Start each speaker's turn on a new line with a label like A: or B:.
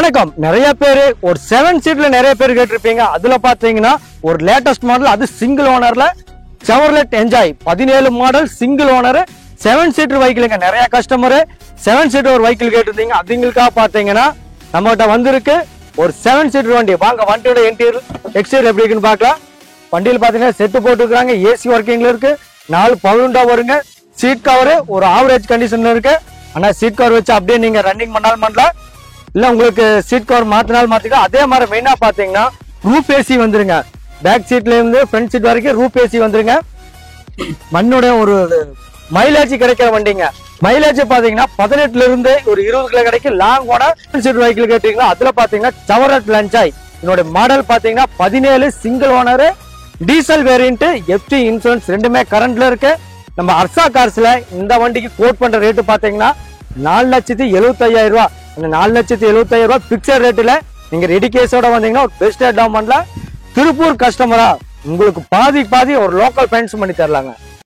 A: வணக்கம். நிறைய பேர் ஒரு 7 சீட்ல நிறைய பேர் கேட்டிருப்பீங்க. அதுல பாத்தீங்கன்னா ஒரு லேட்டஸ்ட் மாடல், அது சிங்கிள் ஓனர்ல Chevrolet Enjoy 17 model single owner 7 seater வெஹிக்கிளுங்க. நிறைய கஸ்டமர் 7 சீட்டர் ஒரு வெஹிக்கிள் கேட்டிருந்தீங்க. அதுங்களுக்காக பாத்தீங்கன்னா நம்மகிட்ட வந்திருக்கு ஒரு 7 சீட்டர் வண்டி. வாங்க வண்டியோட இன்டீரியர் எக்ஸ்டீரியர் எப்படி இருக்குன்னு பார்க்கலாம். வண்டியில் பாத்தீங்கன்னா செட்டு போட்டுருக்காங்க, ஏசி ஒர்க்கிங்ல இருக்கு, 4 பவர் விண்டோ வருங்க, சீட் கவர் ஒரு ஆவரேஜ் கண்டிஷன்ல இருக்கு. ஆனா சீட் கவர் வச்சு அப்படியே நீங்க ரன்னிங் பண்ணாலும் பண்ணலாம், இல்ல உங்களுக்கு சீட் கவர் மாத்தினாலும் மாத்திக்கலாம். அதே மாதிரி மெயினா பாத்தீங்கன்னா ரூப் ஏசி வந்துருங்க. பேக் சீட்ல இருந்து ஃப்ரண்ட் சீட் வரைக்கும் ரூப் ஏசி வந்துருங்க. மண்ணுடைய ஒரு மைலேஜ் கிடைக்கிற வண்டிங்க. மைலேஜ் பாத்தீங்கன்னா 18ல இருந்து ஒரு 20 கிலோ கிடைக்கும். லாங் ஓனர் சீட் வெஹிக்கிள் கேட்டீங்கன்னா அதுல பாத்தீங்கன்னா செவர்லெட் என்ஜாய் என்னோட மாடல் பாத்தீங்கன்னா 17 single owner diesel variant, FT insurance ரெண்டுமே கரண்ட்ல இருக்கு. நம்ம அர்சா கார்ஸ்ல இந்த வண்டிக்கு கோட் பண்ற ரேட்டு பாத்தீங்கன்னா 4,75,000 ரூபாய். அந்த 4,75,000 ரூபாய் பிக்சர் ரேட்டுல நீங்க ரெடி கேஸோட வந்தீங்கன்னா ஒரு பெஸ்ட் டவுன் பண்ணலாம். திருப்பூர் கஸ்டமரா உங்களுக்கு பாதி ஒரு லோக்கல் ஃபைனான்ஸ் பண்ணி தரலாங்க.